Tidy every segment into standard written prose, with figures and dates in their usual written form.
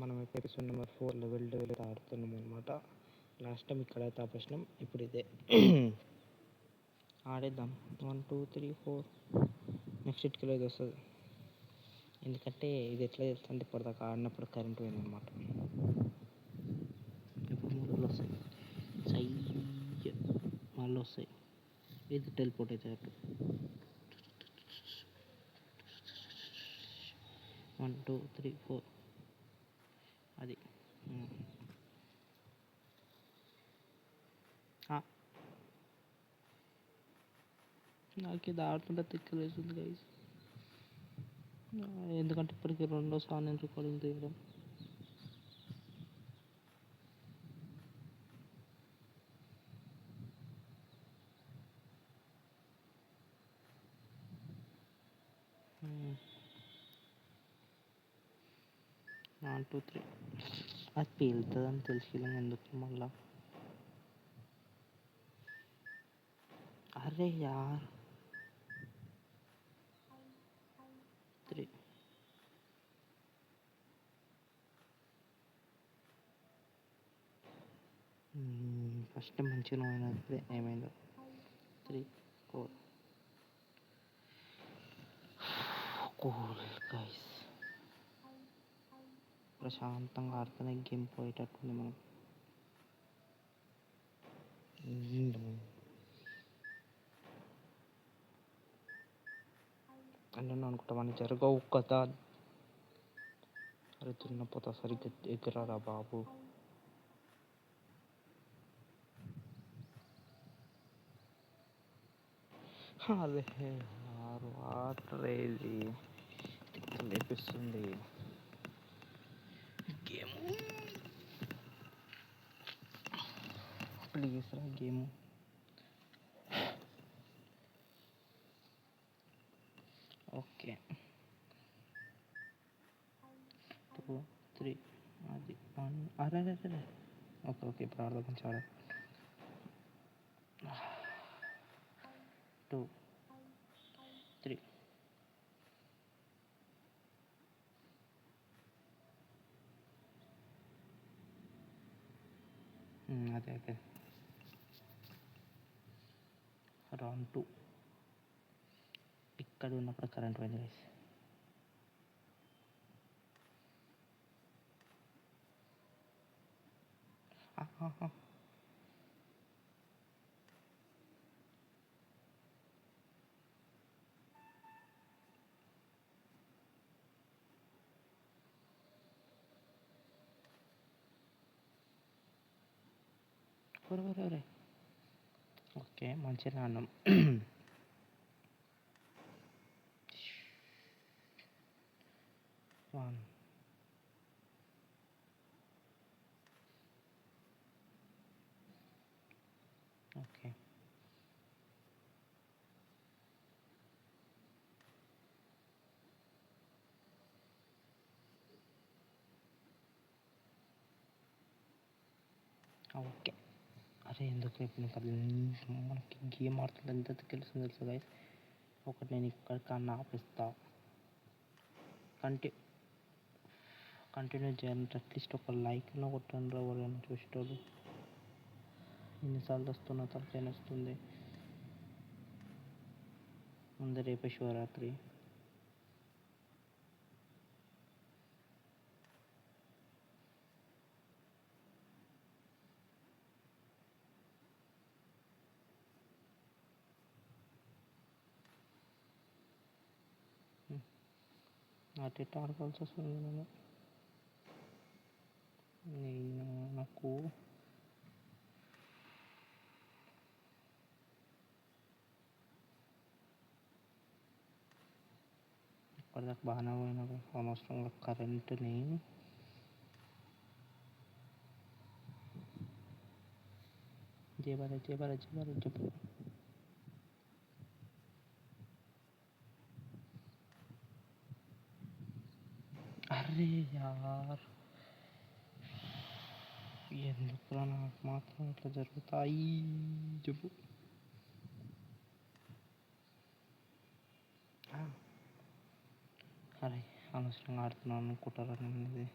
మనం episode number 4 level అయితే ఆడుతున్నాం అనమాట. లాస్ట్ టైం ఇక్కడైతే ఆపేసినాం, ఇప్పుడు ఇదే ఆడేద్దాం. 1 2 3 4 నెక్స్ట్ ఇటుకలో ఇది వస్తుంది. ఎందుకంటే ఇది ఎట్లా తెలుస్తుంది, ఇప్పటిదాకా ఆడినప్పుడు కరెంట్ పోయిందనమాట. ఇప్పుడు మూడులు వస్తాయి, మళ్ళీ వస్తాయి. ఇది టెలిపోర్ట్ అవుతుంది అప్పుడు. 1 2 3 4 అది నాకు ఇది ఆడుతుంటే తిక్కలేస్తుంది గైస్. ఎందుకంటే ఇప్పటికి 2వ సారి నేను రికార్డింగ్ తీయడం. వన్ టూ త్రీ అది పేలుతుందని తెలిసి ఎందుకు మళ్ళా. అరే యార్ 3 ఫస్ట్ మంచిగా పోయినప్పుడే ఏమైందో. 3 4 కూల్ గైస్. ప్రశాంతంగా ఆడుతున్న గేమ్ పోయేటట్టుంది. మనం అంటే అనుకుంటాం అని జరగవు కదా. అరే తిన్నపోతా సరిగ్గా ఎగరారా బాబు. అదే వాటర్ ఇది లేపిస్తుంది గేమ్. ప్లీజ్ రా గేమ్. ఓకే 2 3 అది 1 అరే ఓకే ఓకే ఇప్పుడు ఆడదాం. కొంచెం ఆడ 2 3 అదే రౌండ్ 2 ఇక్కడ ఉన్నప్పుడు కరెంట్ పోయింది గైస్. ఒరే ఓకే మంచిగా అన్నాం. వన్ ఓకే ఓకే అరే ఎందుకు మనకి గేమ్ ఆడుతుంది ఎంత తెలుసు గైస్. ఒకటి నేను ఇక్కడ కన్నా ఆపిస్తా. కంటిన్యూ చేయాలంటే అట్లీస్ట్ ఒక లైక్ అన్న కొట్టండి ఎవరైనా చూసేటోళ్ళు. ఎన్నిసార్లు వస్తున్నా తలకాయ వస్తుంది. ముందు రేపే శివరాత్రి. అటు ఇటు ఆడుకోవాల్సి వస్తుంది. నాకు ఇప్పటిదాకా బాగానే పోయినా అనవసరంగా కరెంటుని జేబారా చెప్పు. అరే యార్ ఎందుకురా నాకు మాత్రం ఇట్లా జరుగుతాయి చెప్పు. అరే అనవసరంగా ఆడుతున్నాను అనుకుంటారా నేను. ఇది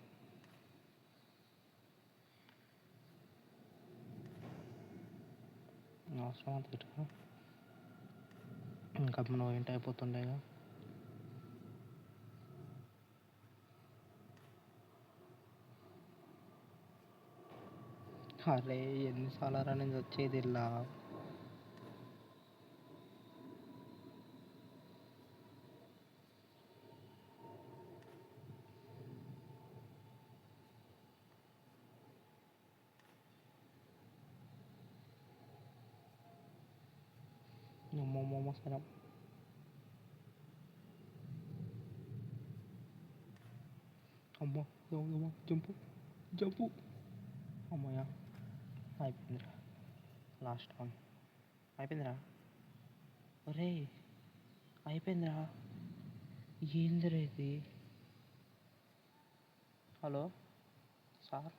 అవసరం అంత ఇటుక ఇంకా మనం ఏంటి అయిపోతుండేగా. అరే ఎన్నిసార్లు రా నేను వచ్చేది ఇలా. అమ్మమ్మ సరే అమ్మ జంపు జంపు అమ్మయ్య అయిపోయిందిరా. లాస్ట్ వన్ అయిపోయిందిరా. ఒరే అయిపోయిందిరా. ఏందిరా ఇది. హలో సార్,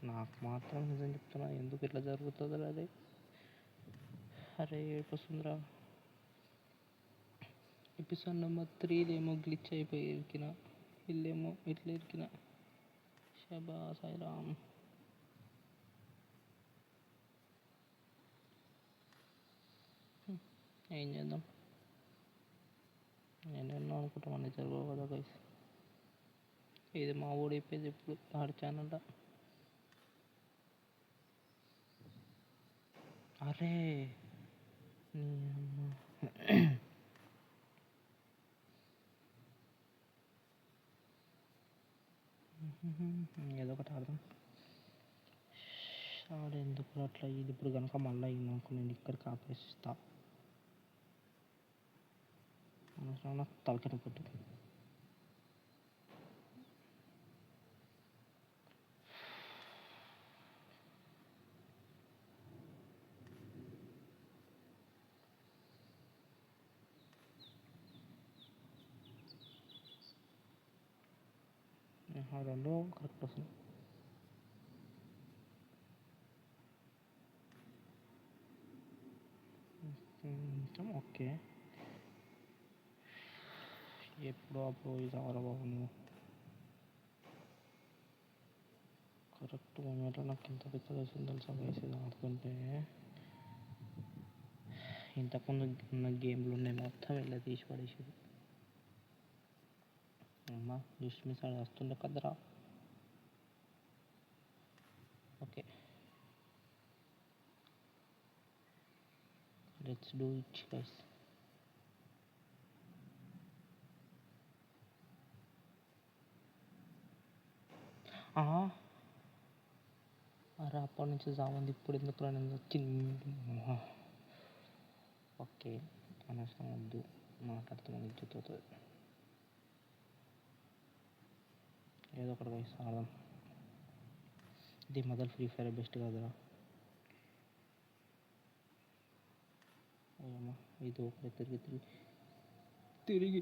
నాకు మాత్రం నిజం చెప్తున్నా, ఎందుకు ఇట్లా జరుగుతుంది అది. అరే ఏడుపొస్తుందిరా. ఎపిసోడ్ నెంబర్ 3 గ్లిచ్ అయిపోయి ఇరికిన, ఇల్లేమో ఇట్లా ఇరికిన. శబా సాయిరామ్. ఏం చేద్దాం, నేను అనుకుంటాం అన్నీ జరగవు కదా గైస్. ఇది మా ఊడి అయిపోయింది ఇప్పుడు ఆడి ఛానల్. అరే ఏదో ఒకటి ఆడదాం. ఆడ ఎందుకు అట్లా ఇది ఇప్పుడు కనుక మళ్ళీ అయిందనుకో నేను ఇక్కడికి ఆపేస్తా. అనవసరం నాకు తలకని పెట్టు. రెండు కరెక్ట్ వస్తుంది. ఓకే ఎప్పుడు అప్పుడు ఇది అవరా బాబు నువ్వు. కరెక్ట్ మూమెంట్లో నాకు ఎంత పెద్దగా వేసింది తెలుసా వేసి ఆడుతుంటే. ఇంతకుముందు ఉన్న గేమ్లు నేను మొత్తం వెళ్ళి తీసి పడేసేది. అమ్మ జస్ట్ మిస్ ఆడి వస్తుండే కదరా. Okay let's do it guys. అరే అప్పటి నుంచి జామంది ఇప్పుడు ఎందుకు నేను వచ్చింది. ఓకే అనవసరం వద్దు మాట్లాడుతున్నాను ఇచ్చుతుంది. ఏదో ఒకటి గైస్ ఆడదాం. ఇది మొదలు ఫ్రీ ఫైర్ బెస్ట్ కదరా. అయ్యమ్మా ఇది ఒకటి తిరిగి తిరిగి తిరిగి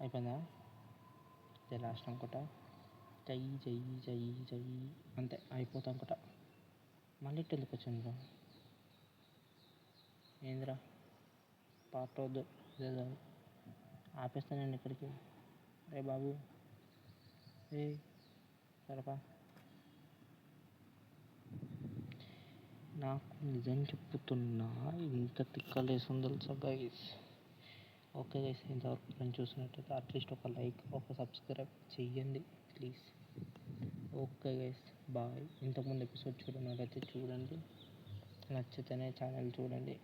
అయిపోయిందా. ఇదే లాస్ట్ అనుకుంటా. చెయ్యి చెయ్యి చెయ్యి చెయ్యి అంతే అయిపోతా అనుకుంటా. మళ్ళీ ఇటు ఎందుకు వచ్చిందిరా. ఏందిరా పార్ట్ వద్దు ఇదే ఆపేస్తాను నేను ఇక్కడికి. రే బాబు ఏ సరపా. నాకు నిజం చెప్తున్నా ఇంత తిక్కలేస్తుంది తెలుసా గైస్. ఓకే గైస్ ఇంతవరకు నేను చూసినట్టయితే అట్లీస్ట్ ఒక లైక్ ఒక సబ్స్క్రైబ్ చెయ్యండి ప్లీజ్. Okay guys bye. ఇంతకుముందు ఎపిసోడ్ చూడనట్లయితే చూడండి, నచ్చితేనే ఛానల్ చూడండి,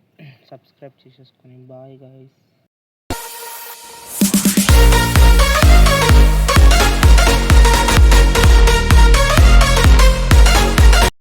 సబ్స్క్రైబ్ చేసేసుకొని బాయ్ గైస్.